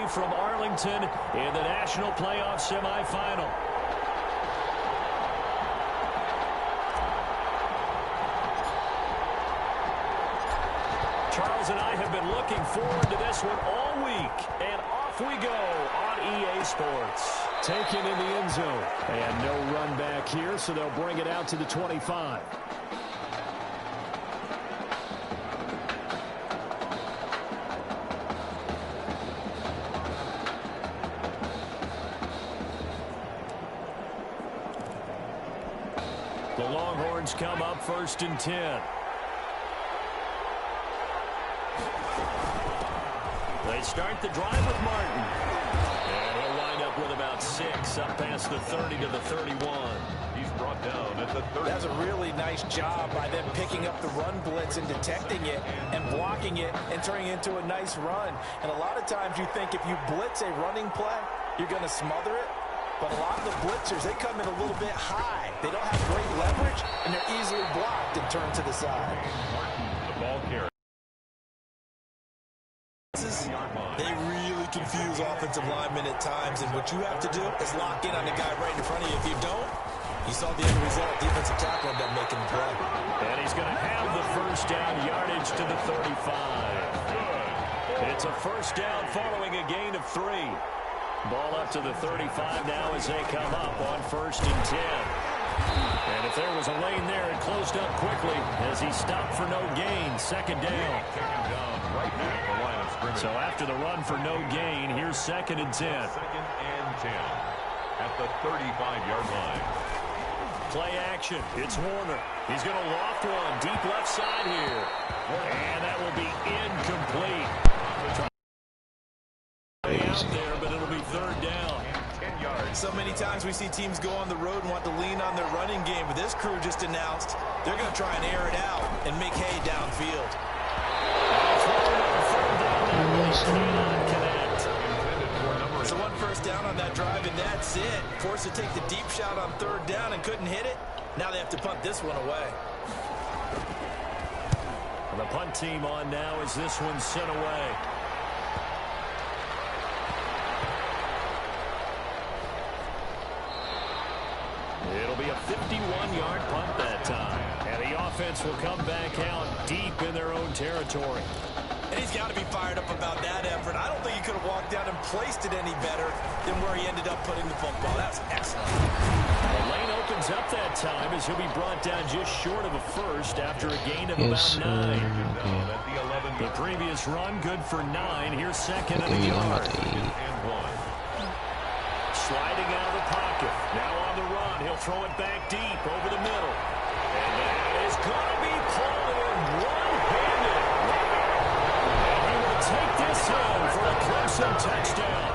away from Arlington in the national playoff semifinal. Charles and I have been looking forward to this one all week, and off we go on EA Sports. Taken in the end zone, and no run back here, so they'll bring it out to the 25. The Longhorns come up 1st and 10. They start the drive with Martin. And he'll wind up with about 6 up past the 30 to the 31. He's brought down at the 30. That's a really nice job by them picking up the run blitz and detecting it and blocking it and turning it into a nice run. And a lot of times you think if you blitz a running play, you're going to smother it. But a lot of the blitzers, they come in a little bit high. They don't have great leverage, and they're easily blocked and turned to the side. Martin, the ball carrier. They really confuse offensive linemen at times, and what you have to do is lock in on the guy right in front of you. If you don't, you saw the end result. Defensive tackle ended up making the play. And he's going to have the first down, yardage to the 35. It's a first down following a gain of 3. Ball up to the 35 now as they come up on 1st and 10. And if there was a lane there, it closed up quickly as he stopped for no gain. 2nd down. Right at the line of scrimmage. So after the run for no gain, here's 2nd and 10. 2nd and 10 at the 35-yard line. Play action. It's Warner. He's going to loft one deep left side here. And that will be incomplete. Out there, but it'll be 3rd down. 10 yards. So many times we see teams go on the road and want to lean on their running game, but this crew just announced they're going to try and air it out and make hay downfield. So 1 first down on that drive, and that's it. Forced to take the deep shot on 3rd down and couldn't hit it. Now they have to punt this one away. The punt team on now as this one's sent away. It'll be a 51-yard punt that time. And the offense will come back out deep in their own territory. And he's got to be fired up about that effort. I don't think he could have walked down and placed it any better than where he ended up putting the football. That's excellent. The lane opens up that time as he'll be brought down just short of a first after a gain of about 9. The previous run, good for 9. Here's 2nd and a yard. Sliding out of the pocket. Now on the run. He'll throw it back deep over the middle. And that is going to be pulled in one-handed. And he will take this in for a Clemson touchdown.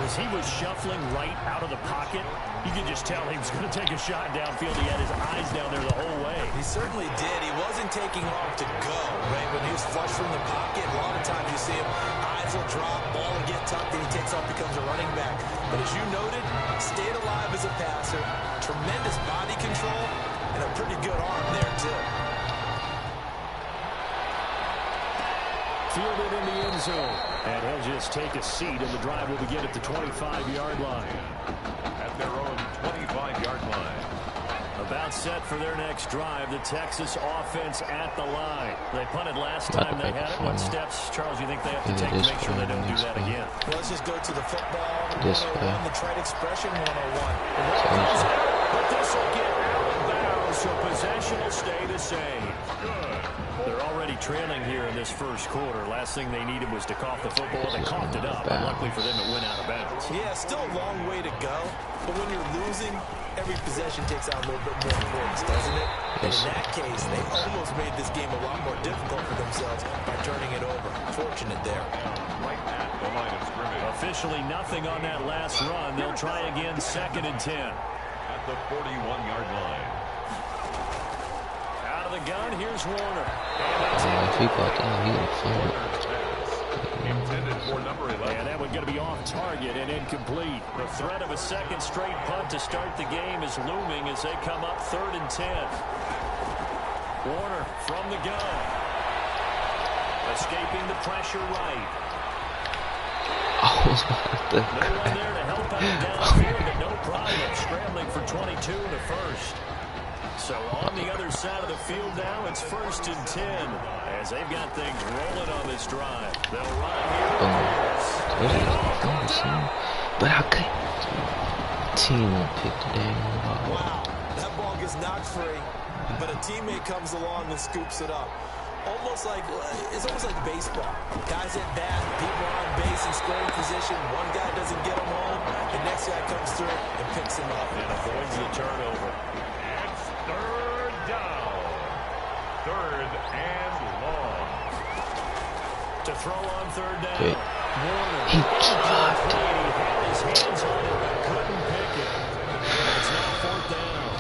As he was shuffling right out of the pocket, you could just tell he was going to take a shot downfield. He had his eyes down there the whole way. He certainly did. He wasn't taking long to go, right? When he was flush from the pocket, a lot of times you see him, eyes will drop, ball will get tucked, and he takes off, becomes a running back. But as you noted, stayed alive as a passer, tremendous body control, and a pretty good arm there, too. Fielded in the end zone. And he'll just take a seat, and the drive will begin at the 25-yard line. At their own 25-yard line. About set for their next drive. The Texas offense at the line. They punted last time they had it. What steps, Charles, you think they have to take to make sure they don't do that again? Well, let's just go to the football. This 101, the trade expression 101. But this will get out of bounds, so possession will stay the same. They're already trailing here in this first quarter. Last thing they needed was to cough the football. They coughed it up, and luckily for them, it went out of bounds. Yeah, still a long way to go. But when you're losing, every possession takes on a little bit more importance, doesn't it? And in that case, they almost made this game a lot more difficult for themselves by turning it over. Fortunate there. Right at the line of scrimmage. Officially nothing on that last run. They'll try again 2nd and 10. At the 41-yard line. Out of the gun, here's Warner. If he got that, he would find it. Intended for number 11. And that one going to be off target and incomplete. The threat of a second straight punt to start the game is looming as they come up 3rd and 10. Warner from the gun. Escaping the pressure right. I was about to No one there to help out downfield, but no problem scrambling for 22 in the first. So on the other side of the field now, it's 1st and 10 as they've got things rolling on this drive. They'll run here. But I couldn't. Team won't pick the damn ball. Wow, that ball gets knocked free, but a teammate comes along and scoops it up. It's almost like baseball. Guys at bat, people are on base in scoring position. One guy doesn't get him home, the next guy comes through and picks him up and avoids the turnover. It's 3rd down. 3rd and long. To throw on 3rd down. Okay. Warner. He dropped it. He had his hands on it, but couldn't pick it. It's now 4th down.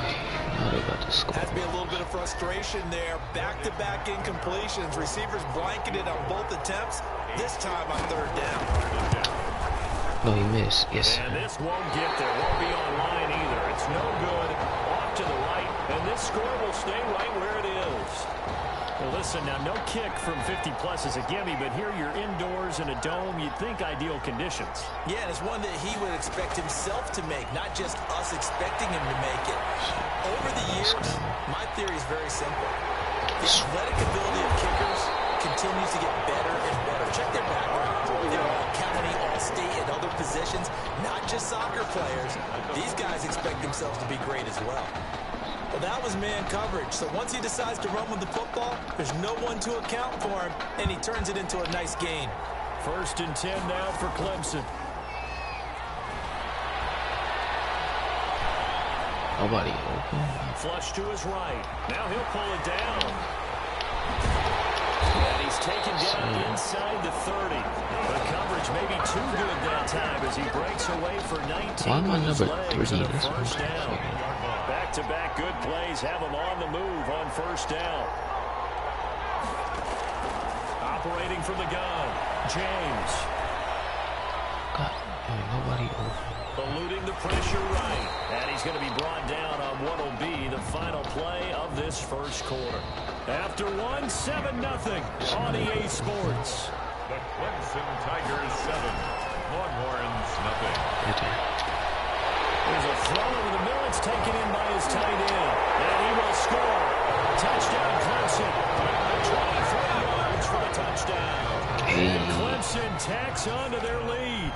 Now they got to score. Has to be a little bit of frustration there. Back-to-back incompletions. Receivers blanketed on both attempts. This time on 3rd down. No, he missed. Yes. And this won't get there. Won't be online either. It's no good. Off to the right. And this score will stay right where it is. Well, listen, now no kick from 50-plus is a gimme, but here you're indoors in a dome. You'd think ideal conditions. Yeah, and it's one that he would expect himself to make, not just us expecting him to make it. Over the years, my theory is very simple. The athletic ability of kickers continues to get better and better. Check their background. They're all county, all state, and other positions, not just soccer players. These guys expect themselves to be great as well. Well, that was man coverage. So once he decides to run with the football, there's no one to account for him, and he turns it into a nice gain. 1st and 10 now for Clemson. Nobody open. Flush to his right. Now he'll pull it down. And he's taken down inside the 30. The coverage may be too good that time as he breaks away for 19. Why am I number 3? That's 1st down. Back-to-back good plays have him on the move on 1st down. Operating from the gun, James. God, nobody open. Eluding the pressure right. And he's going to be brought down on what will be the final play of this 1st quarter. After 7-0 on EA Sports. The Clemson Tigers 7. Longhorns nothing. There's a throw over the middle. It's taken in by his tight end. And he will score. Touchdown Clemson. 23 yards for the touchdown. And Clemson tacks on to their lead.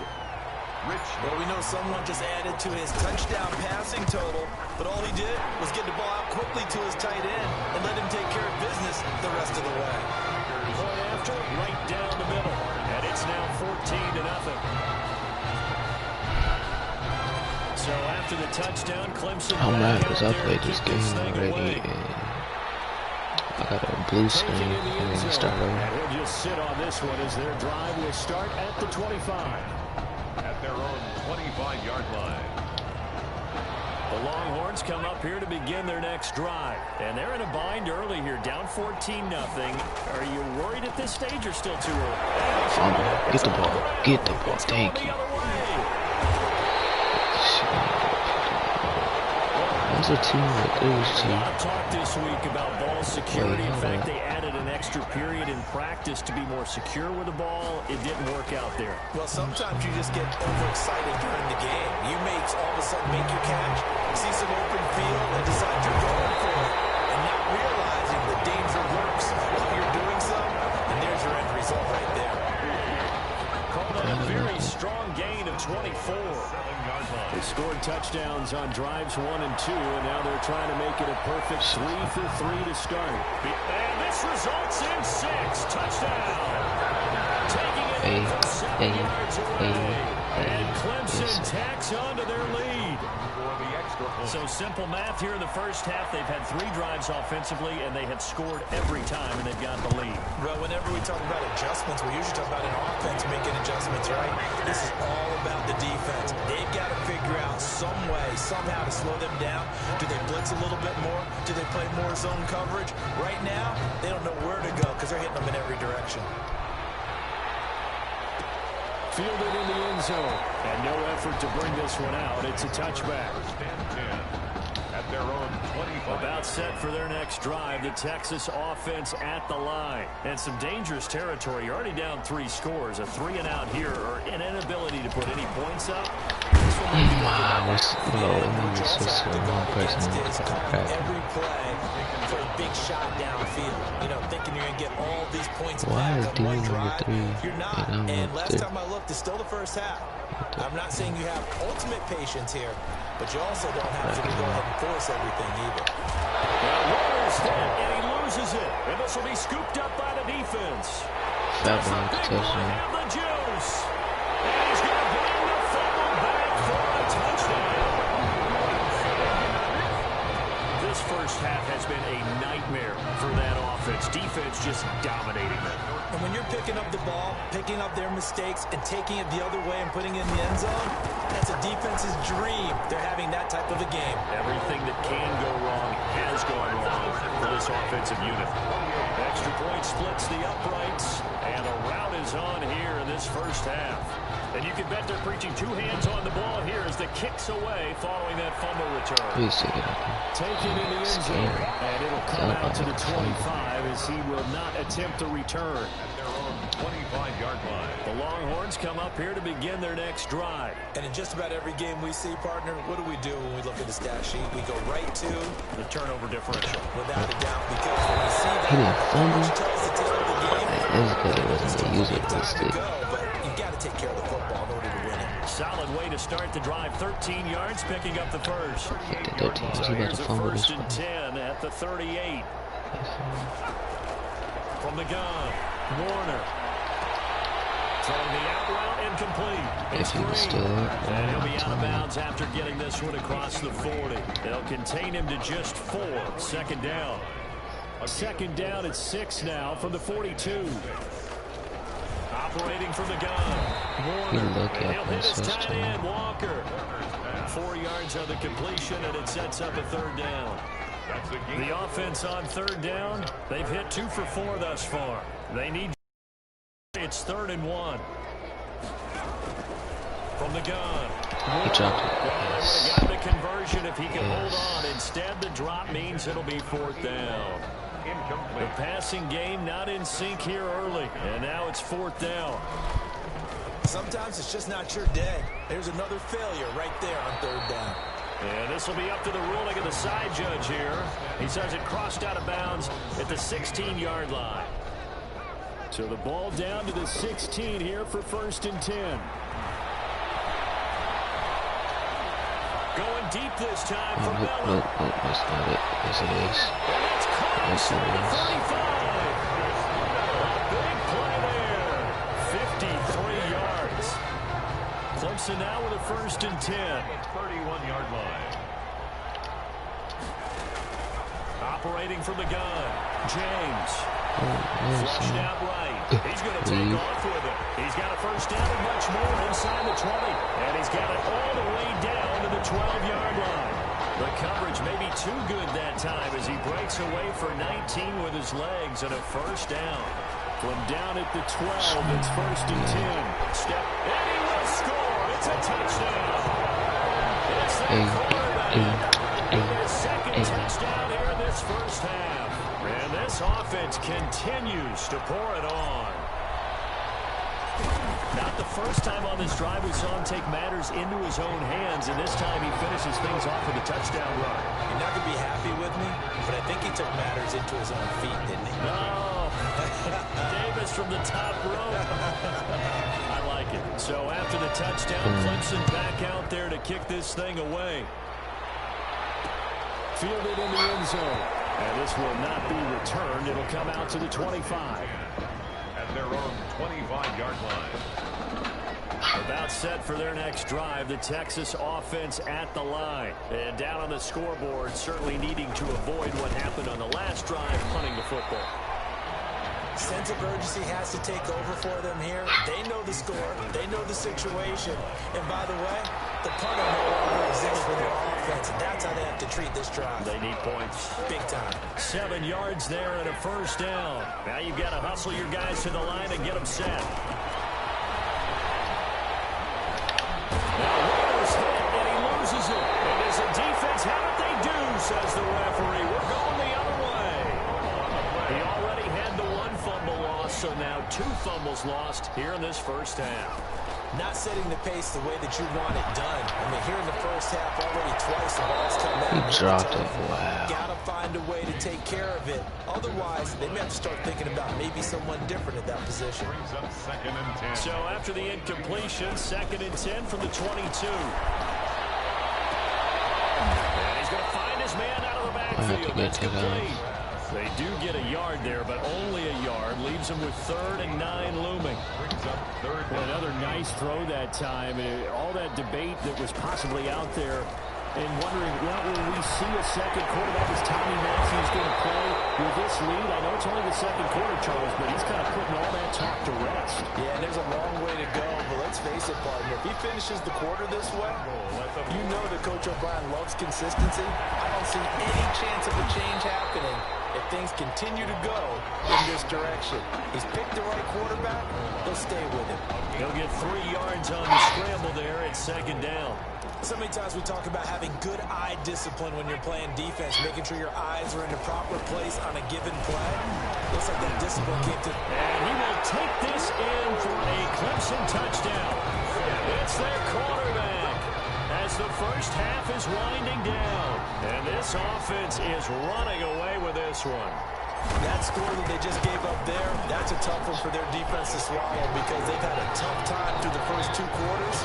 Well, we know someone just added to his touchdown passing total, but all he did was get the ball out quickly to his tight end and let him take care of business the rest of the way. Point after, right down the middle. And it's now 14-0. So after the touchdown, Clemson. I'm mad because I played this game already and I got a blue screen and then start over. And he'll just sit on this one as their drive will start at the 25. At their own 25-yard line. The Longhorns come up here to begin their next drive. And they're in a bind early here, down 14-0. Are you worried at this stage or still too early? Get the ball. Get the ball. Thank you. Those are two. A lot of talk this week about ball security. In fact, they added an extra period in practice to be more secure with the ball. It didn't work out there. Well, sometimes you just get overexcited during the game. You may all of a sudden make your catch, see some open field, and decide you're going for it, and not realizing the danger lurks while you're doing so, and there's your end result right there. Called a very strong gain of 24. They scored touchdowns on drives 1 and 2, and now they're trying to make it a perfect 3 for 3 to start. And this results in 6. Touchdown. Taking it from 7 yards away. And Clemson tacks on to their lead. So simple math here in the first half. They've had 3 drives offensively, and they have scored every time, and they've got the lead. Well, whenever we talk about adjustments, we usually talk about an offense making adjustments, right? This is all about the defense. They've got to figure out some way, somehow to slow them down. Do they blitz a little bit more? Do they play more zone coverage? Right now, they don't know where to go because they're hitting them in every direction. Fielded in the end zone. And no effort to bring this one out. It's a touchback. At at their own 25. About set for their next drive. The Texas offense at the line. And some dangerous territory. You're already down 3 scores. A 3-and-out here or an inability to put any points up. Wow, it's low. It means it's just one person who's every play for a big shot downfield. You know, thinking you're going to get all these points Why is back on one D drive. 3? You're not. And last time I looked, it's still the first half. I'm not saying you have ultimate patience here, but you also don't have to go ahead and force everything either. Now, Warner's hit, and he loses it. And this will be scooped up by the defense. Fat ball touchdown. Have the juice. And he's going to bring the fumble back for a touchdown. This first half has been a nightmare for that offense. Defense just dominating them. And when you're picking up the ball, picking up their mistakes, and taking it the other way and putting it in the end zone, that's a defense's dream. They're having that type of a game. Everything that can go wrong has gone wrong for this offensive unit. Extra point splits the uprights, and a rout is on here in this first half. And you can bet they're preaching 2 hands on the ball here as the kick's away following that fumble return. Taken in the end zone, and it'll come out to the 25 as he will not attempt a return. At their own 25-yard line. The Longhorns come up here to begin their next drive. And in just about every game we see, partner, what do we do when we look at the stat sheet? We go right to the turnover differential. Without a doubt, because when we see that, he didn't fumble. tells the tale of the game. That's good. It wasn't to use it for this stick. But you got to take care of the football in order to win it. Solid way to start the drive. 13 yards, picking up the first. The 13. So He about here's to a fumble this 1st and 10 at the 38. From the gun, Warner. Throwing the out route incomplete. If he was still up, and he'll be out of bounds after getting this one across the 40. They'll contain him to just 4. 2nd down. A 2nd down at 6 now from the 42. Operating from the gun. Warner. And he'll hit his tight end, Walker. 4 yards on the completion, and it sets up a 3rd down. The offense on 3rd down, they've hit 2 for 4 thus far. They need. It's 3rd and 1. From the gun. He dropped it. Yes. Got the conversion if he can hold on. Instead, the drop means it'll be 4th down. The passing game not in sync here early, and now it's 4th down. Sometimes it's just not your day. There's another failure right there on 3rd down. And this will be up to the ruling of the side judge here. He says it crossed out of bounds at the 16-yard line. So the ball down to the 16 here for 1st and 10. Going deep this time for Miller. No, that's not it. Yes, it is. And it's close at the 35. A big play there. 53 yards. Clemson now with a 1st and 10. 31-yard line. Operating from the gun. James. Flushed out right. He's going to take off with it. He's got a 1st down and much more inside the 20. And he's got it all the way down to the 12-yard line. The coverage may be too good that time as he breaks away for 19 with his legs and a 1st down. From down at the 12, it's 1st and 10. Step, and he will score. It's a touchdown. It's that quarterback. His 2nd touchdown here in this first half. And this offense continues to pour it on. Not the first time on this drive we saw him take matters into his own hands, and this time he finishes things off with a touchdown run. You're not going to be happy with me, but I think he took matters into his own feet, didn't he? No. Davis from the top row. I like it. So after the touchdown, Clemson back out there to kick this thing away. Fielded in the end zone. And this will not be returned. It'll come out to the 25. At their own 25-yard line. About set for their next drive. The Texas offense at the line. And down on the scoreboard, certainly needing to avoid what happened on the last drive, punting the football. Sense of urgency has to take over for them here. They know the score. They know the situation. And by the way, the punter no longer exists for their offense. That's how they have to treat this drive. They need points. Big time. 7 yards there and a 1st down. Now you've got to hustle your guys to the line and get them set. Now Warner's hit, and he loses it. And as a defense, how did they do? So now 2 fumbles lost here in this first half. Not setting the pace the way that you want it done. I mean, here in the first half, already twice the ball's come down. He dropped it. Wow. Gotta find a way to take care of it. Otherwise, they may have to start thinking about maybe someone different at that position. Second and 10. So after the incompletion, 2nd and 10 from the 22. And he's going to find his man out of the backfield. That's complete. They do get a yard there, but only a yard. Leaves them with 3rd and 9 looming. Well, another nice throw that time. And all that debate that was possibly out there and wondering, well, will we see a second quarterback as Tommy Matthews going to play with this lead? I know it's only the second quarter, Charles, but he's kind of putting all that talk to rest. Yeah, and there's a long way to go, but let's face it, partner. If he finishes the quarter this way, you know that Coach O'Brien loves consistency. I don't see any chance of a change happening if things continue to go in this direction. He's picked the right quarterback. He'll stay with him. He'll get 3 yards on the scramble there at 2nd down. So many times we talk about having good eye discipline when you're playing defense, making sure your eyes are in the proper place on a given play. Looks like that discipline came to... And he will take this in for a Clemson touchdown. It's their quarterback as the first half is winding down. And this offense is running away with this one. That score that they just gave up there, that's a tough one for their defense to swallow because they've had a tough time through the first 2 quarters.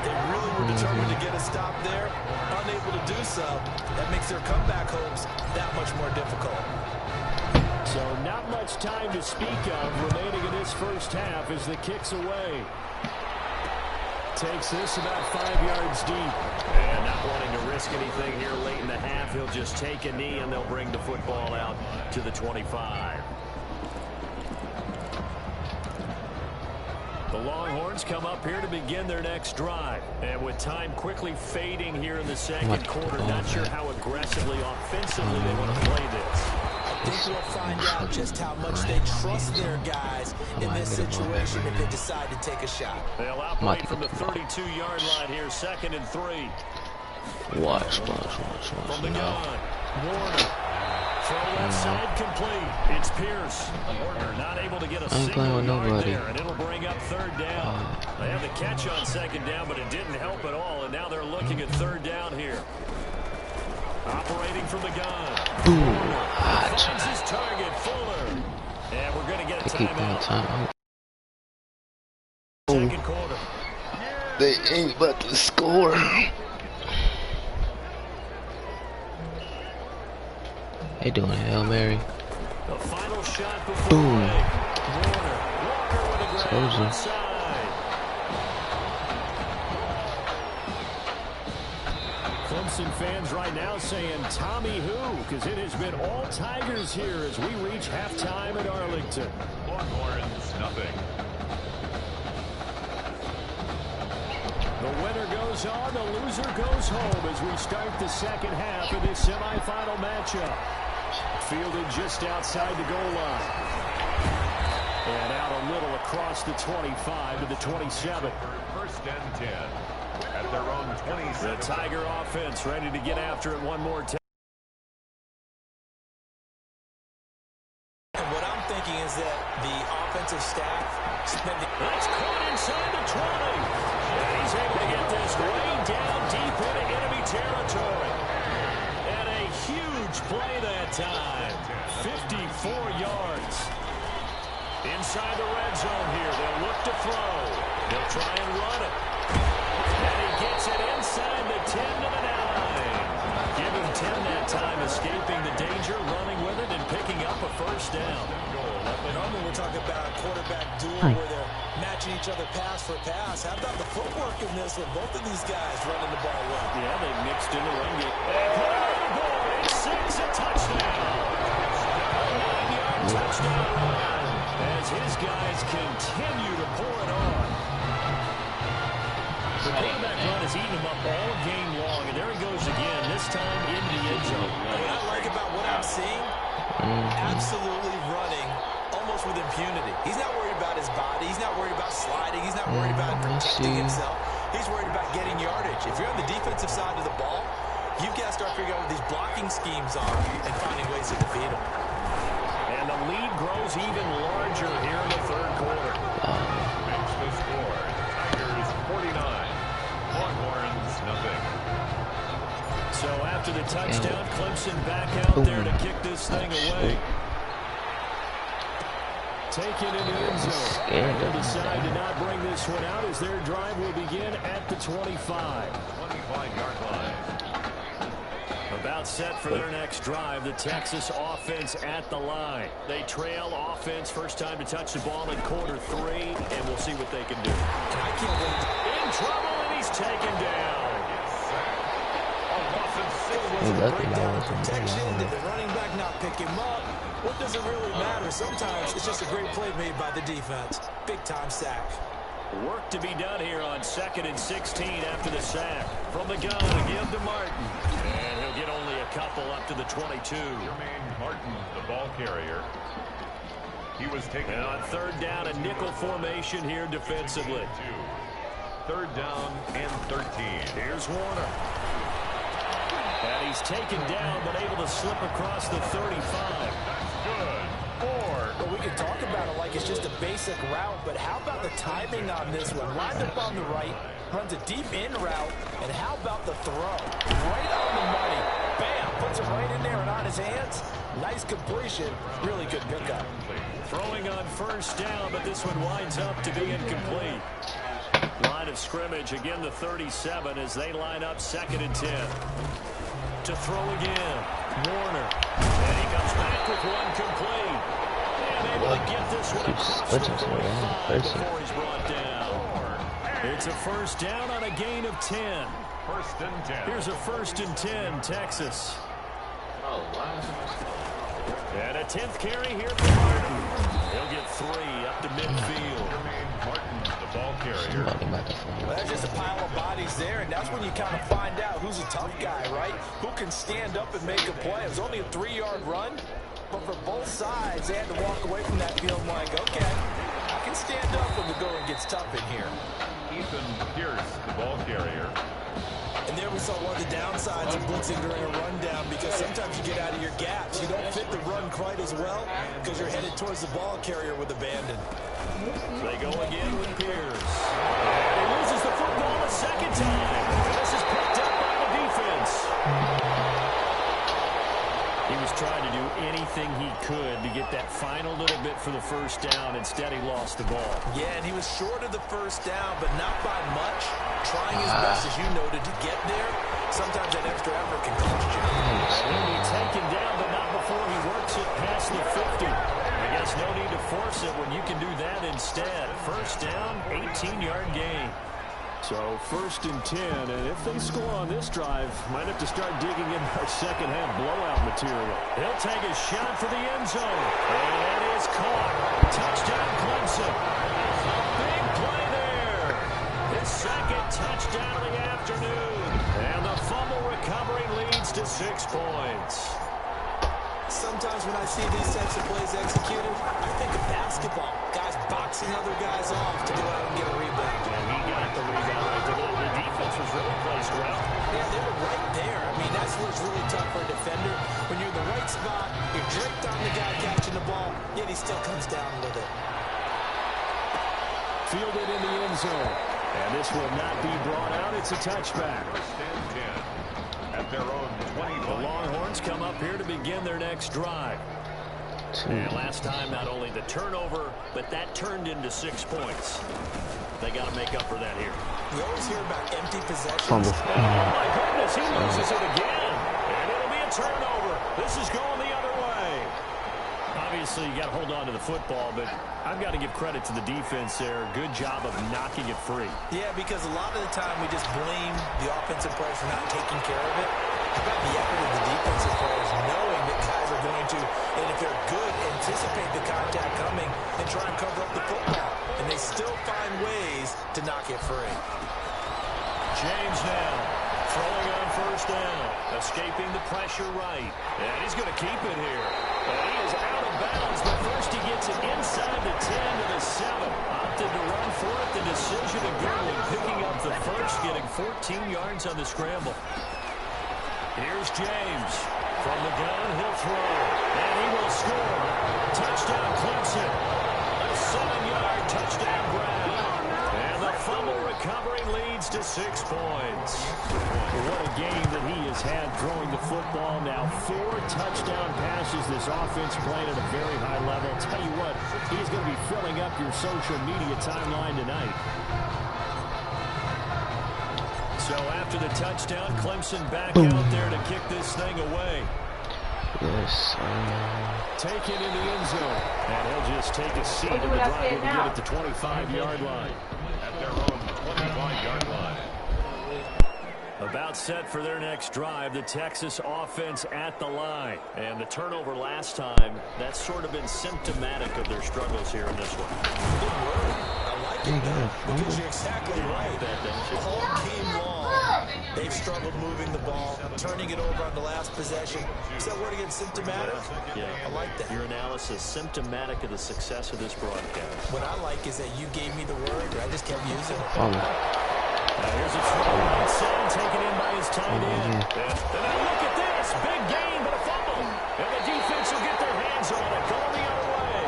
They really were determined to get a stop there. Unable to do so, that makes their comeback hopes that much more difficult. So not much time to speak of remaining in this first half as the kick's away. Takes this about 5 yards deep. And not wanting to risk anything here late in the half, he'll just take a knee and they'll bring the football out to the 25. The Longhorns come up here to begin their next drive. And with time quickly fading here in the second quarter, not sure how aggressively, offensively they want to play this. I think we'll find out just how much they trust their guys in this situation if they decide to take a shot. They'll operate from the 32-yard line here, 2nd and 3. Watch. From the gun, Warner. Throw left side complete. It's Pierce. Warner not able to get a single yard there, and it'll bring up 3rd down. They had the catch on 2nd down, but it didn't help at all, and now they're looking at 3rd down here. Operating from the gun. Boom. Finds his target, Fuller. And we're going to get a timeout. Second quarter. They ain't about to score. They doing a Hail Mary. The final shot before Boom. Walker with a grab inside. Clemson fans right now saying Tommy who, because it has been all Tigers here as we reach halftime at Arlington. Longhorns, nothing. The winner goes on, the loser goes home as we start the second half of this semifinal matchup. Fielded just outside the goal line. And out a little across the 25 to the 27. 1st and 10. At their own 27. The Tiger offense ready to get after it one more time. And what I'm thinking is that the offensive staff spending... That's caught inside the 20. And he's able to get this way down deep into enemy territory. And a huge play that time. 54 yards. Inside the red zone here. They'll look to throw. They'll try and run it. And he gets it inside the 10 to the 9. Give him 10 that time, escaping the danger, running with it, and picking up a first down. Normally we're talking about a quarterback duel where they're matching each other pass for pass. How about the footwork in this with both of these guys running the ball well? Yeah, they mixed in the run game. And put it on the board. It's 6, a touchdown. 9-yard touchdown run as his guys continue to pour it on. The quarterback run has eaten him up all game long, and there he goes again, this time in the end zone. What I like about what I'm seeing, absolutely running almost with impunity. He's not worried about his body. He's not worried about sliding. He's not worried about protecting himself. He's worried about getting yardage. If you're on the defensive side of the ball, you've got to start figuring out what these blocking schemes are and finding ways to defeat them. And the lead grows even larger here in the third quarter. Makes the score. Tigers 49. Longhorns nothing. So after the touchdown, Clemson back out there to kick this thing away. Taken in the end zone. They'll decide to not bring this one out as their drive will begin at the 25. 25-yard line. About set for their next drive, the Texas offense at the line. They trail offense, first time to touch the ball in quarter 3, and we'll see what they can do. I can't wait. In trouble, and he's taken down. Protection, did the running back not pick him up? What does it really matter? Sometimes it's just a great play made by the defense. Big-time sack. Work to be done here on 2nd and 16 after the sack. From the gun, a give to Martin. And he'll get only a couple up to the 22. Jermaine Martin, the ball carrier. He was taken and on 3rd down, a nickel formation here defensively. 3rd down and 13. Here's Warner. And he's taken down, but able to slip across the 35. That's good. 4. Well, we can talk about it like it's just a basic route, but how about the timing on this one? Lined up on the right, runs a deep in route, and how about the throw? Right on the money. Bam! Puts it right in there and on his hands. Nice completion. Really good pickup. Throwing on 1st down, but this one winds up to be incomplete. Line of scrimmage, again the 37 as they line up 2nd and 10. To throw again, Warner. And he comes back with one complete. And able to get this one across the 45 before he's brought down. It's a 1st down on a gain of 10. 1st and 10. Here's a 1st and 10, Texas. Oh, wow. And a 10th carry here for Martin. He'll get 3 up to midfield. Jermaine Martin, the ball carrier. Well, that's just a pile of bodies there, and that's when you kind of find out who's a tough guy, right? Who can stand up and make a play. It was only a 3-yard run, but for both sides, they had to walk away from that field like, okay, I can stand up when the going gets tough in here. Ethan Pierce, the ball carrier. And there we saw one of the downsides of blitzing during a rundown, because sometimes you get out of your gaps. You don't fit the run quite as well because you're headed towards the ball carrier with abandon. They go again with Pierce. And he loses the football a 2nd time. This is picked up by the defense. He was trying to do anything he could to get that final little bit for the 1st down. Instead, he lost the ball. Yeah, and he was short of the 1st down, but not by much. Trying his best, as you noted, to get there. Sometimes that extra effort can cost you. He'll be taken down, but not before he works it past the 50. I guess no need to force it when you can do that instead. 1st down, 18-yard gain. So 1st and 10, and if they score on this drive, might have to start digging in our 2nd half blowout material. He'll take a shot for the end zone, and it is caught. Touchdown, Clemson. Big play there. His 2nd touchdown of the afternoon, and the fumble recovery leads to 6 points. Sometimes when I see these types of plays executed, I think of basketball. Guys boxing other guys off to go out and get a rebound. And he got the rebound right there. The defense was really placed well. Yeah, they were right there. I mean, that's where it's really tough for a defender. When you're in the right spot, you're draped on the guy catching the ball, yet he still comes down with it. Fielded in the end zone. And this will not be brought out. It's a touchback. 1st and 10. At their own 20. The Longhorns come up here to begin their next drive. And last time, not only the turnover, but that turned into 6 points. They got to make up for that here. We always hear about empty possessions. Oh, my goodness, he loses it again. And it'll be a turnover. This is going the other way. Obviously, you got to hold on to the football, but I've got to give credit to the defense there. Good job of knocking it free. Yeah, because a lot of the time we just blame the offensive players for not taking care of it. How about the effort of the defensive players knowing that guys are going to, and if they're good, anticipate the contact coming and try and cover up the football. And they still find ways to knock it free. James now throwing on 1st down, escaping the pressure right. And he's going to keep it here. And he is out of bounds, but first he gets it inside the 10 to the 7. Opted to run for it. The decision a good one, picking up the 1st, getting 14 yards on the scramble. Here's James. From the gun, he'll throw. And he will score. Touchdown, Clemson. A 7-yard touchdown grab. And the fumble recovery leads to 6 points. What a game that he has had throwing the football now. 4 touchdown passes. This offense playing at a very high level. Tell you what, he's going to be filling up your social media timeline tonight. So after the touchdown, Clemson back out there to kick this thing away. Yes. Take it in the end zone. And he'll just take a seat in the drive and get it to 25-yard line. At their own 25-yard line. About set for their next drive, the Texas offense at the line. And the turnover last time, that's sort of been symptomatic of their struggles here in this one. Good word. I like it, man, because you're exactly right. All game long, they've struggled moving the ball, turning it over on the last possession. Is that word again, symptomatic? Yeah. I like that. Your analysis, symptomatic of the success of this broadcast. What I like is that you gave me the word, I just kept using it. Here's a throw right side, taken in by his tight end. And now look at this. Big gain, but a fumble. And the defense will get their hands on it. Going the other way.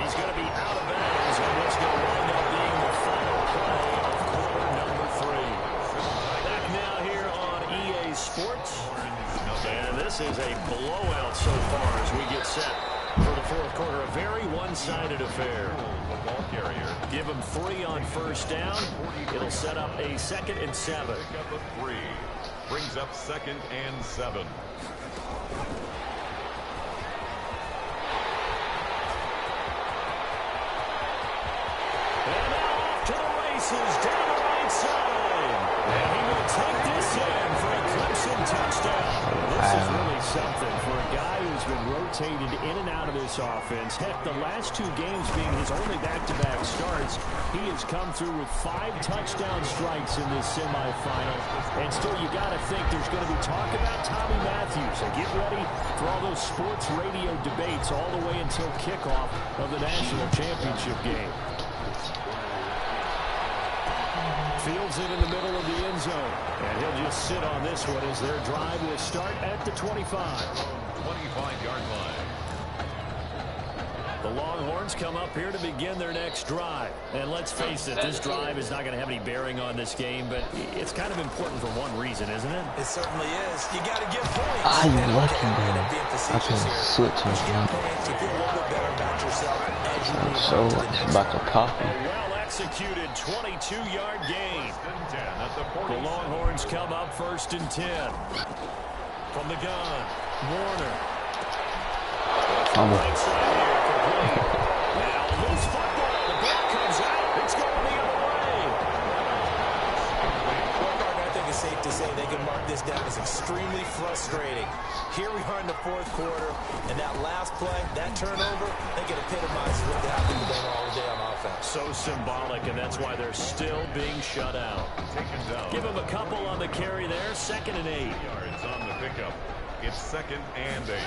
He's going to be out of bounds. And what's going to wind up being the final play of quarter number 3. Back now here on EA Sports. And this is a blowout so far as we get set for the fourth quarter. A very one-sided affair. Ball carrier. Give him 3 on first down. It'll set up a 2nd and 7. Pick up a 3. Brings up 2nd and 7. And now off to the races down the right side. And he will take this in for a Clemson touchdown. This is really something for a guy who's been rotated in and out of this offense. Heck, the last 2 games being his only back-to-back starts, he has come through with 5 touchdown strikes in this semifinal. And still, you got to think there's going to be talk about Tommy Matthews. So get ready for all those sports radio debates all the way until kickoff of the national championship game. Fields it in the middle of the end zone. And he'll just sit on this one as their drive will start at the 25. 25-yard line. The Longhorns come up here to begin their next drive. And let's face it, this drive is not going to have any bearing on this game, but it's kind of important for one reason, isn't it? It certainly is. You got to get points. I'm lucky, man. I can switch on one. You feel a little bit better about yourself as you move So on to the it's next about to pop. Well-executed 22-yard gain. The Longhorns come up 1st and 10. From the gun, Warner. Right side here, complete. Now loose football. The ball comes out. It's going the other way. I think it's safe to say they can mark this down as extremely frustrating. Here we are in the 4th quarter, and that last play, that turnover, I think it epitomizes what happened to them all day on offense. So symbolic, and that's why they're still being shut out. Taken down. Give him a couple on the carry there. 2nd and 8. Yards on the pickup. It's 2nd and 8.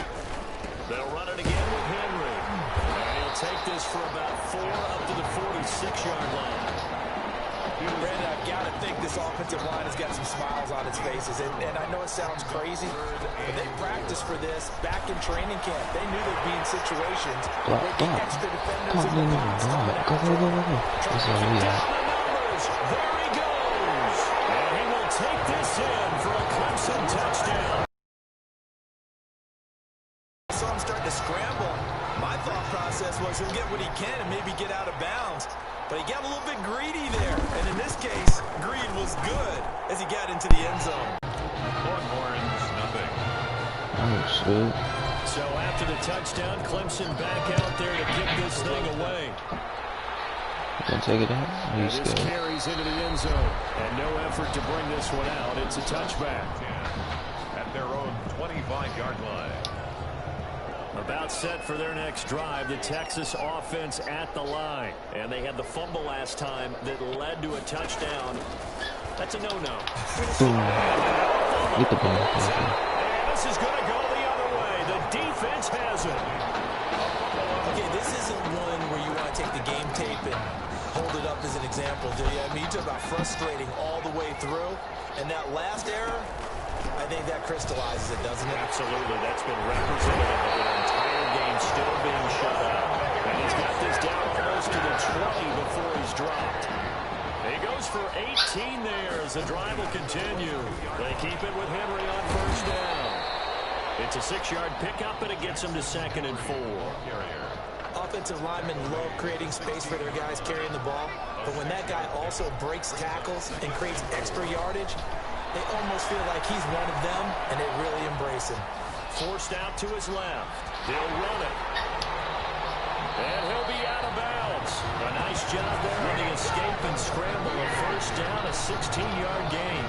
They'll run it again with Henry. And he'll take this for about 4 up to the 46-yard line. Brandon, I've got to think this offensive line has got some smiles on its faces. And I know it sounds crazy, but they practiced for this back in training camp. They knew they'd be in situations where the extra defenders in the box. There he goes. And he will take this in for a Clemson touchdown. I saw him starting to scramble. My thought process was he'll get what he can and maybe get out of bounds. But he got a little bit greedy there. And in this case, greed was good as he got into the end zone. Longhorns, nothing. Oh, shoot. So after the touchdown, Clemson back out there to kick this thing away. Gonna take it out? Are you This scared? carries into the end zone. And no effort to bring this one out. It's a touchback. At their own 25-yard line. About set for their next drive, the Texas offense at the line. And they had the fumble last time that led to a touchdown. That's a no-no. Get the ball. And this is going to go the other way. The defense has it. Okay, this isn't one where you want to take the game tape and hold it up as an example, do you? I mean, you talk about frustrating all the way through. And that last error, I think that crystallizes it, doesn't it? Absolutely. That's been representative of an entire game still being shut out. And he's got this down close to the 20 before he's dropped. He goes for 18 there as the drive will continue. They keep it with Henry on first down. It's a 6-yard pickup, and it gets him to 2nd and 4. Offensive linemen love creating space for their guys carrying the ball, but when that guy also breaks tackles and creates extra yardage, they almost feel like he's one of them, and they really embrace him. Forced out to his left. He'll run it. And he'll be out of bounds. A nice job there on the escape and scramble. A first down, a 16-yard gain.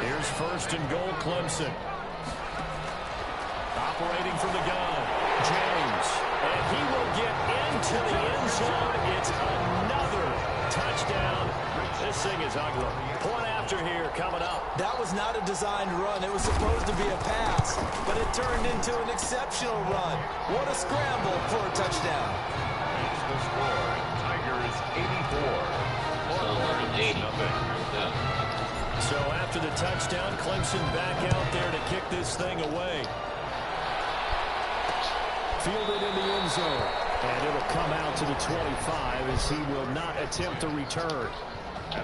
Here's 1st and goal, Clemson. Operating from the gun, James. And he will get into the end zone. It's another touchdown. This thing is ugly. Point after here coming up. That was not a designed run. It was supposed to be a pass, but it turned into an exceptional run. What a scramble for a touchdown. That's the score. Tigers 84. Nothing. So after the touchdown, Clemson back out there to kick this thing away. Fielded in the end zone. And it'll come out to the 25 as he will not attempt to return.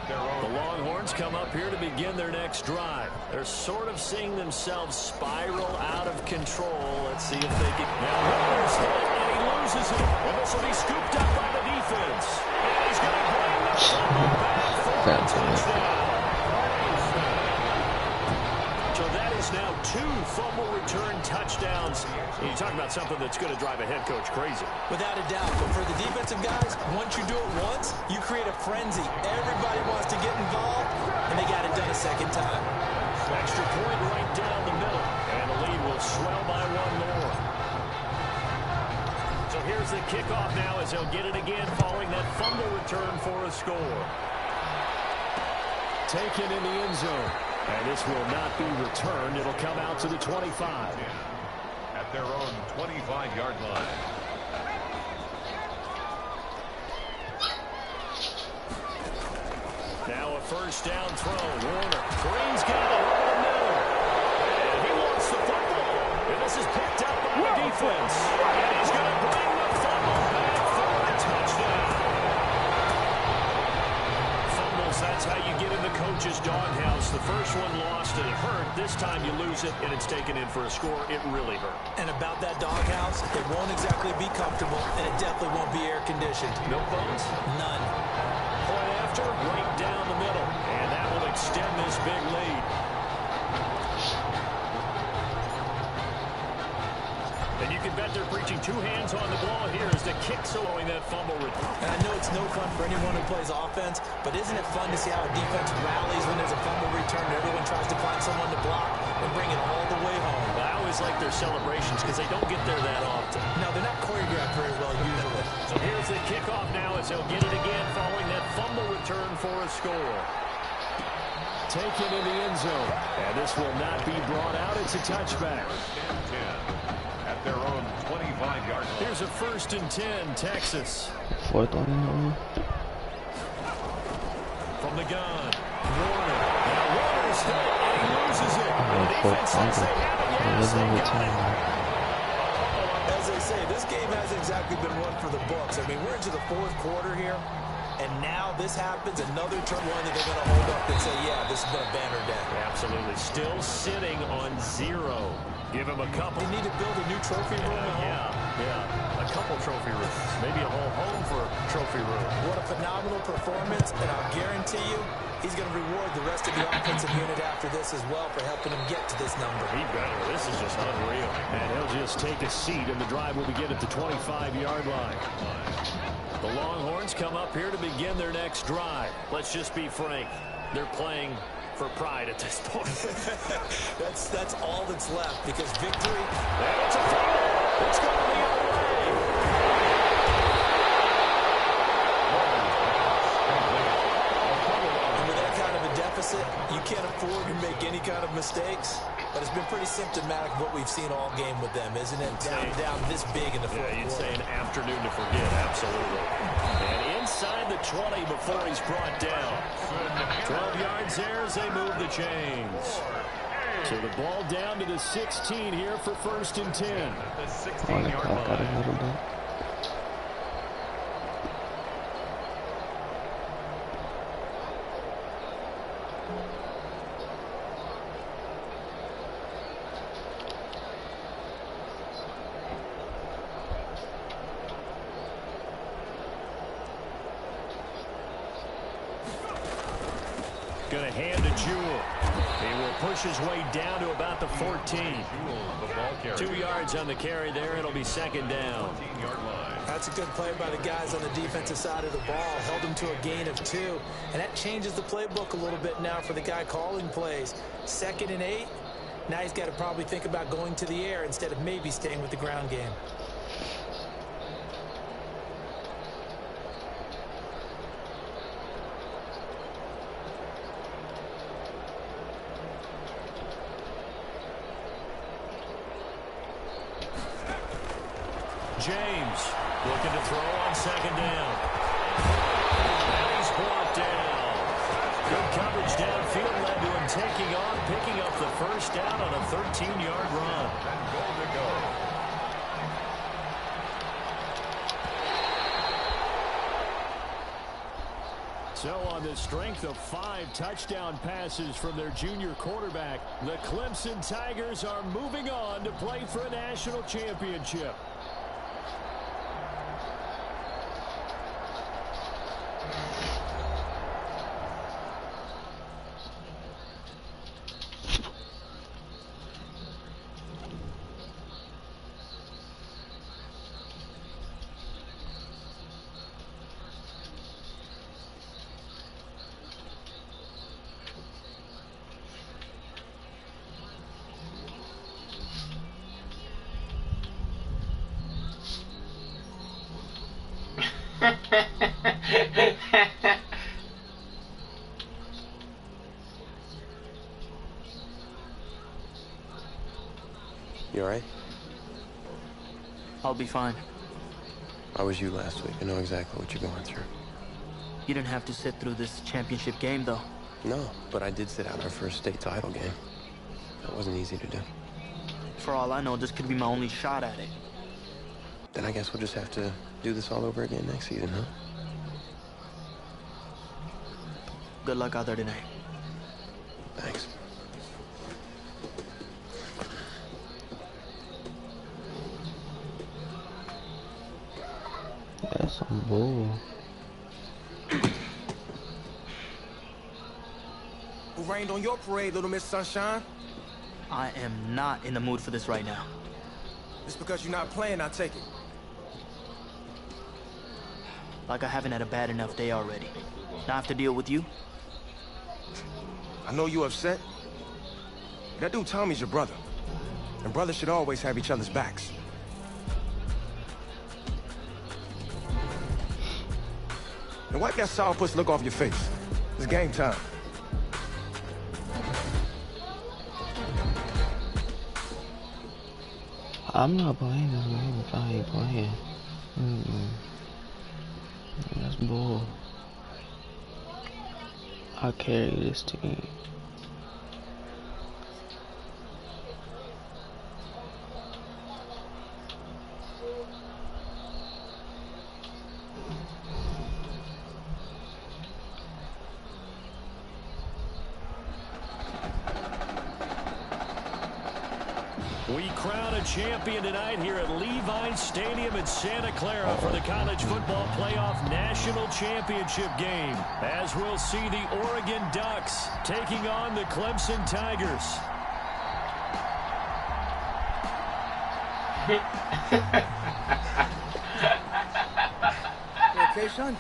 The Longhorns come up here to begin their next drive. They're sort of seeing themselves spiral out of control. Let's see if they can. Now Miller's hit, and he loses it. And this will be scooped up by the defense. And he's going to bring the fumble back for a touchdown. So that is now 2 fumble return touchdowns. And you talk about something that's going to drive a head coach crazy. Without a doubt, but for the defensive guys, once you do it once, you create a frenzy. Everybody wants to get involved, and they got it done a second time. Extra point right down the middle, and the lead will swell by 1 more. So here's the kickoff now as they'll get it again following that fumble return for a score. Taken in the end zone. And this will not be returned. It'll come out to the 25. At their own 25-yard line. Now a first down throw. Warner. Green's got it over the middle. And he wants the football. And this is picked up by the defense. And he's going to bring the fumble back for a touchdown. Fumbles, that's how you get in the coach's doghouse. The first one lost and it hurt. This time you lose it and it's taken in for a score. It really hurt. And about that doghouse, it won't exactly be comfortable, and it definitely won't be air-conditioned. No bones? None. Point after, right down the middle. And that will extend this big lead. And you can bet they're preaching 2 hands on the ball here as the kick soloing that fumble return. And I know it's no fun for anyone who plays offense, but isn't it fun to see how a defense rallies when there's a fumble return and everyone tries to find someone to block and bring it all the way home? I always like their celebrations because they don't get there that often. No, they're not choreographed very well usually. So here's the kickoff now as they'll get it again following that fumble return for a score. Taken in the end zone. And this will not be brought out. It's a touchback. At their own 25-yard line. Here's a 1st and 10, Texas. 4th one. From the gun, Warner. Now Warner's hit, and he loses it. The defense says they have it. Yes, they got it. As they say, this game hasn't exactly been one for the books. I mean, we're into the 4th quarter here, and now this happens, another turn one that they're going to hold up and say, yeah, this has been a banner day. Absolutely. Still sitting on 0. Give him a couple. They need to build a new trophy room at home. Yeah. A couple trophy rooms. Maybe a whole home for a trophy room. What a phenomenal performance, and I'll guarantee you he's going to reward the rest of the offensive unit after this as well for helping him get to this number. He better. This is just unreal. And he'll just take a seat, and the drive will begin at the 25-yard line. The Longhorns come up here to begin their next drive. Let's just be frank. They're playing for pride at this point. that's all that's left, because victory. And it's a fumble. It's going the other way. And with that kind of a deficit, you can't afford to make any kind of mistakes. But it's been pretty symptomatic of what we've seen all game with them, isn't it? Down this big in the 4th quarter. You'd say an afternoon to forget, absolutely. And inside the 20 before he's brought down. 12 yards there as they move the chains. So the ball down to the 16 here for 1st and 10. The 16-yard line. Going to hand to Jewell. He will push his way down to about the 14. 2 yards on the carry there. It'll be 2nd down. That's a good play by the guys on the defensive side of the ball. Held them to a gain of 2. And that changes the playbook a little bit now for the guy calling plays. 2nd and 8. Now he's got to probably think about going to the air instead of maybe staying with the ground game. James looking to throw on 2nd down. And he's brought down. Good coverage downfield led to him taking on, picking up the 1st down on a 13-yard run. And goal to go. So on the strength of 5 touchdown passes from their junior quarterback, the Clemson Tigers are moving on to play for a national championship. You alright? I'll be fine. I was you last week. I know exactly what you're going through. You didn't have to sit through this championship game, though. No, but I did sit out our first state title game. That wasn't easy to do. For all I know, this could be my only shot at it. Then I guess we'll just have to do this all over again next season, huh? Good luck out there tonight. Thanks. That's some bull. Who rained on your parade, Little Miss Sunshine? I am not in the mood for this right now. Just because you're not playing, I take it. Like I haven't had a bad enough day already. Now I have to deal with you? I know you upset. That dude Tommy's your brother. And brothers should always have each other's backs. And wipe that sourpuss look off your face. It's game time. I'm not playing this game if I ain't playing. That's bull. I carry this team. We crown a champion tonight here at Levi's Stadium in Santa Clara for the College Football Playoff National Championship game, as we'll see the Oregon Ducks taking on the Clemson Tigers. You okay, son?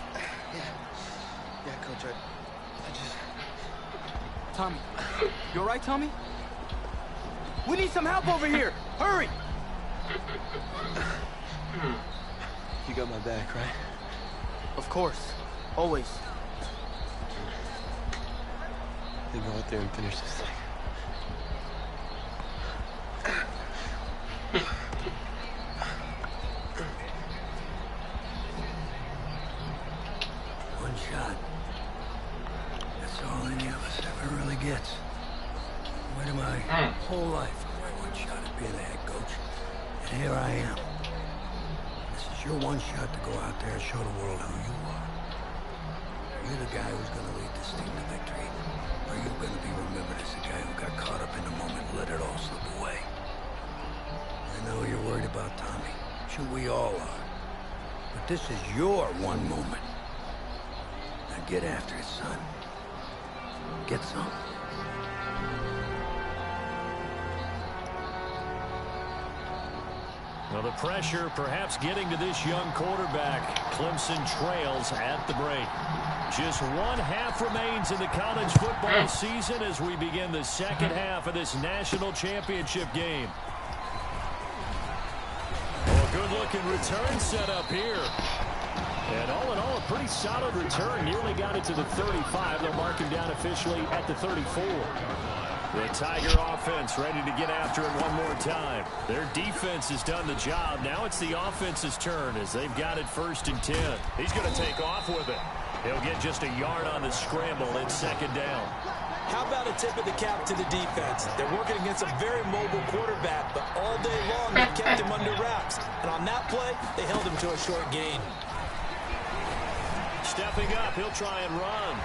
Yeah, Coach, I just... Tommy, you all right, Tommy? We need some help over here! Hurry! You got my back, right? Of course. Always. Then go out there and finish this thing. One shot. That's all any of us ever really gets. When am I whole life for my one shot at being the head coach. And here I am. This is your one shot to go out there and show the world who you are. Are you the guy who's going to lead this team to victory? Or are you going to be remembered as the guy who got caught up in the moment and let it all slip away? I know you're worried about Tommy. Sure, we all are. But this is your one moment. Now get after it, son. Get some. Well, the pressure perhaps getting to this young quarterback. Clemson trails at the break. Just one half remains in the college football season as we begin the second half of this national championship game. Well, good-looking return set up here. And all in all, a pretty solid return. Nearly got it to the 35. They'll mark him down officially at the 34. The Tiger offense ready to get after it one more time. Their defense has done the job. Now it's the offense's turn as they've got it 1st and 10. He's going to take off with it. He'll get just a yard on the scramble in 2nd down. How about a tip of the cap to the defense? They're working against a very mobile quarterback, but all day long they kept him under wraps. And on that play, they held him to a short gain. Stepping up, he'll try and run.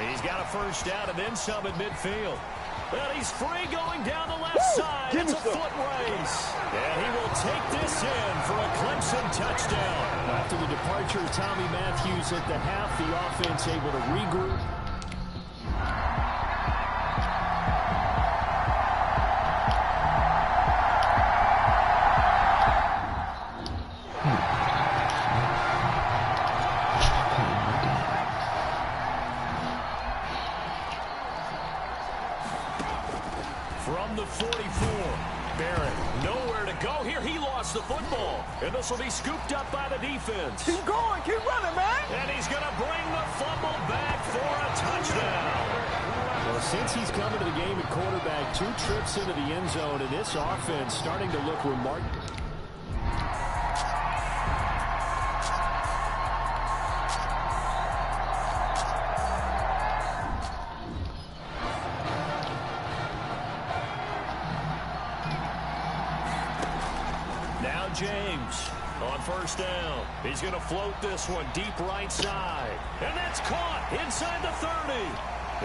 He's got a 1st down and then some at midfield. Well, he's free going down the left side. It's a foot race. And he will take this in for a Clemson touchdown. After the departure of Tommy Matthews at the half, the offense able to regroup. From the 44, Barrett nowhere to go here. He lost the football, and this will be scooped up by the defense. Keep going, keep running, man. And he's going to bring the fumble back for a touchdown. Well, since he's coming to the game at quarterback, 2 trips into the end zone, and this offense starting to look remarkable. James on 1st down. He's going to float this one deep right side. And that's caught inside the 30.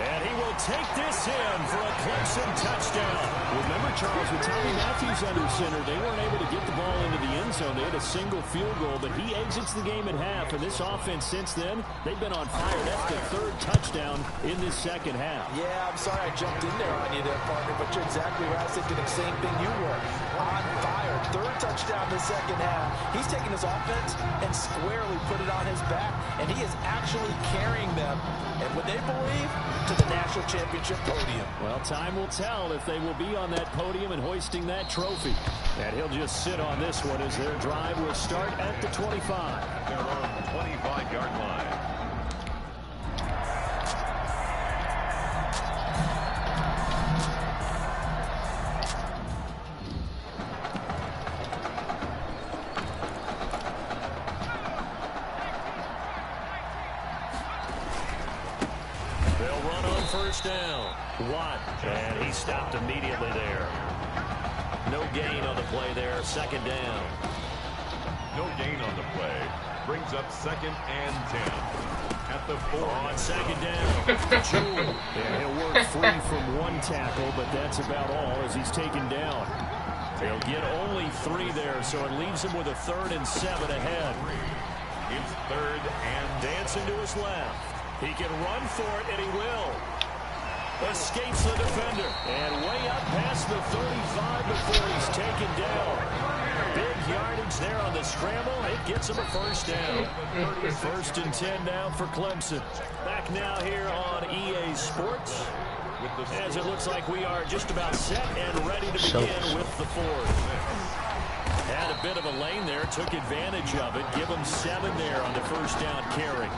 And he will take this in for a Clemson touchdown. Remember, Charles, with Tommy Matthews under center, they weren't able to get the ball into the end zone. They had a single field goal, but he exits the game at half. And this offense since then, they've been on fire. That's the 3rd touchdown in this second half. Yeah, I'm sorry I jumped in there on you there, partner, but you're exactly right. I was thinking the same thing you were. On fire. 3rd touchdown in the second half. He's taking his offense and squarely put it on his back, and he is actually carrying them, and what they believe, to the national championship podium. Well, time will tell if they will be on that podium and hoisting that trophy. And he'll just sit on this one as their drive will start at the 25. Their own 25-yard line. They'll run on 1st down. Watt, and he stopped immediately there. No gain on the play there. 2nd down. No gain on the play. Brings up 2nd and 10. At the 4. On 2nd down. Jewell. Yeah, he'll work free from one tackle, but that's about all as he's taken down. He'll get only 3 there, so it leaves him with a 3rd and 7 ahead. It's 3rd and dancing to his left. He can run for it, and he will. Escapes the defender. And way up past the 35 before he's taken down. Big yardage there on the scramble. It gets him a 1st down. 1st and 10 now for Clemson. Back now here on EA Sports. As it looks like we are just about set and ready to begin with the 4th. Had a bit of a lane there, took advantage of it. Give him 7 there on the 1st down carry.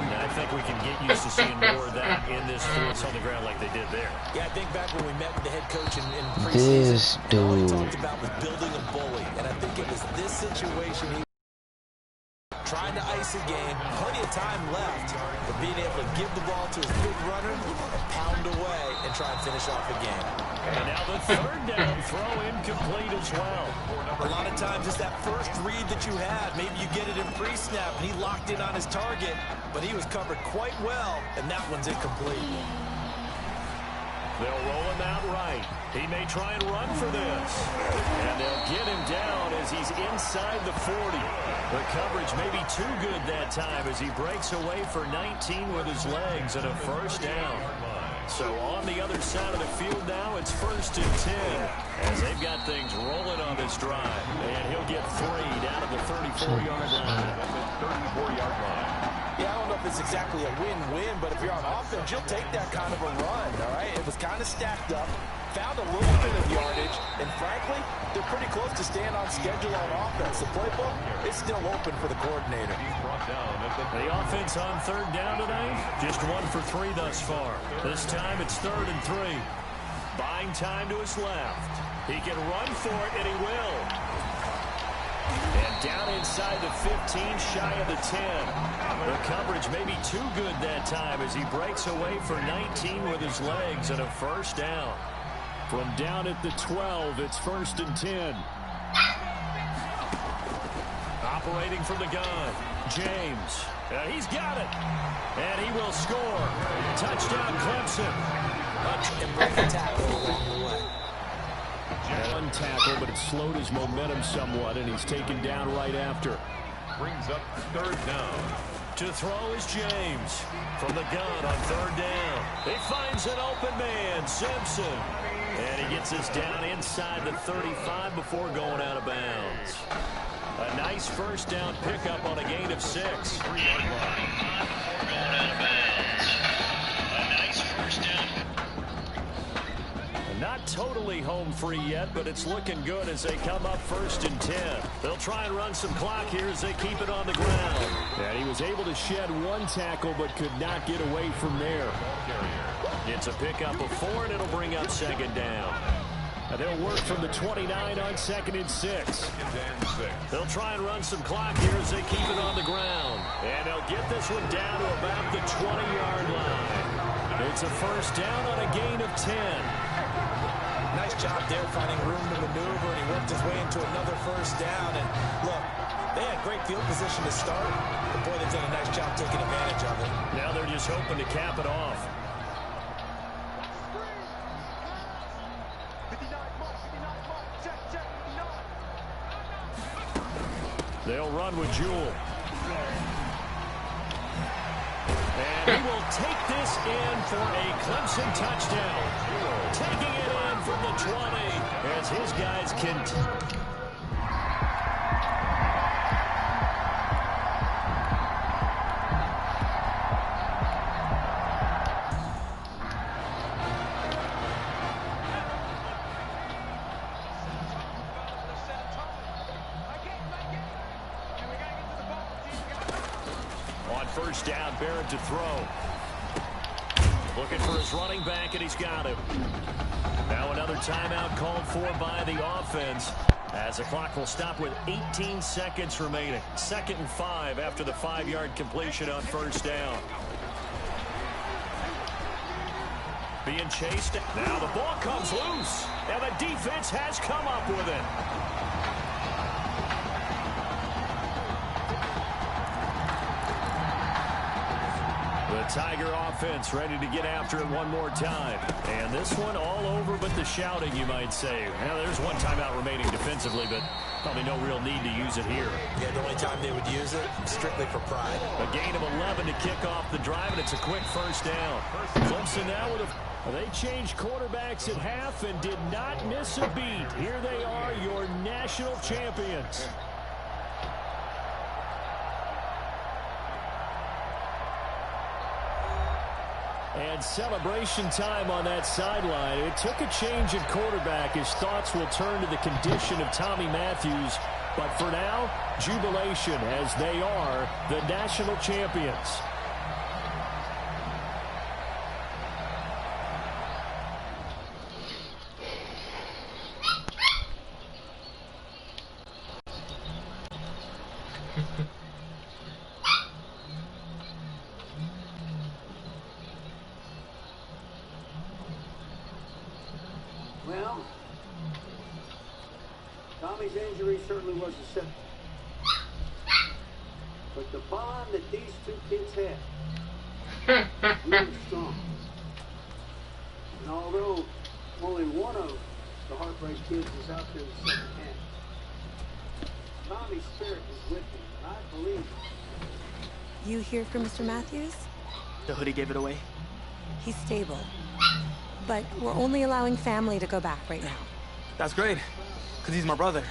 And I think we can get used to seeing more of that in this 4th on the ground like they did there. Yeah, I think back when we met with the head coach in preseason, all he talked about was building a bully. And I think it was this situation he trying to ice a game, plenty of time left. but being able to give the ball to his big runner and pound away and try and finish off a game. And now the third down throw incomplete as well. A lot of times it's that first read that you have. Maybe you get it in pre-snap, and he locked in on his target, but he was covered quite well, and that one's incomplete. They'll roll him out right. He may try and run for this. And they'll get him down as he's inside the 40. The coverage may be too good that time as he breaks away for 19 with his legs and a first down. So on the other side of the field now, it's 1st and 10 as they've got things rolling on this drive. And he'll get 3 down at the 34-yard line. 34-yard line. Yeah, I don't know if it's exactly a win-win, but if you're on offense, you'll take that kind of a run, all right? It was kind of stacked up, found a little bit of yardage, and frankly, they're pretty close to staying on schedule on offense. The playbook is still open for the coordinator. The offense on 3rd down tonight, just 1 for 3 thus far. This time it's 3rd and 3. Buying time to his left. He can run for it, and he will. And down inside the 15, shy of the 10. The coverage may be too good that time as he breaks away for 19 with his legs and a first down. From down at the 12, it's 1st and 10. Operating from the gun, James. He's got it. And he will score. Touchdown, Clemson. And break the tackle along the way. One tackle, but it slowed his momentum somewhat, and he's taken down right after. Brings up 3rd down. To throw is James. From the gun on 3rd down. He finds an open man, Simpson. And he gets us down inside the 35 before going out of bounds. A nice first down pickup on a gain of 6. 3-yard line. Going out of bounds. A nice first down. Not totally home free yet, but it's looking good as they come up 1st and 10. They'll try and run some clock here as they keep it on the ground. And he was able to shed 1 tackle, but could not get away from there. It's a pickup of 4, and it'll bring up 2nd down. And they'll work from the 29 on 2nd and 6. They'll try and run some clock here as they keep it on the ground. And they'll get this one down to about the 20-yard line. It's a first down on a gain of 10. Nice job there finding room to maneuver, and he worked his way into another first down. And look, they had great field position to start, but boy, they've done a nice job taking advantage of it. Now they're just hoping to cap it off. They'll run with Jewell. And he will take this in for a Clemson touchdown. Taking it in from the 20 as his guys can... First down, Barrett to throw. Looking for his running back, and he's got him. Now another timeout called for by the offense as the clock will stop with 18 seconds remaining. 2nd and 5 after the 5-yard completion on first down. Being chased. Now the ball comes loose, and the defense has come up with it. The Tiger offense ready to get after it one more time. And this one all over but the shouting, you might say. Now, there's one timeout remaining defensively, but probably no real need to use it here. Yeah, the only time they would use it, strictly for pride. A gain of 11 to kick off the drive, and it's a quick first down. Clemson now with a... They changed quarterbacks at half and did not miss a beat. Here they are, your national champions. And celebration time on that sideline. It took a change at quarterback as thoughts will turn to the condition of Tommy Matthews. But for now, jubilation as they are the national champions. Tommy's injury certainly was a setback. But the bond that these two kids had was really strong. And although only one of the Heartbreak Kids was out there in the second half, Tommy's spirit was with him, and I believe it. You here for Mr. Matthews? The hoodie gave it away? He's stable. But we're only allowing family to go back right now. That's great, because he's my brother.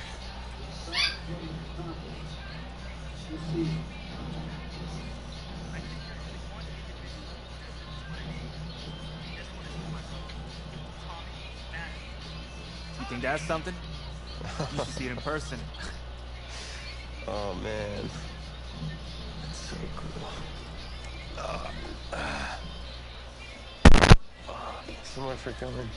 You think that's something? You should see it in person. Oh, man. That's so cool. So much for coming.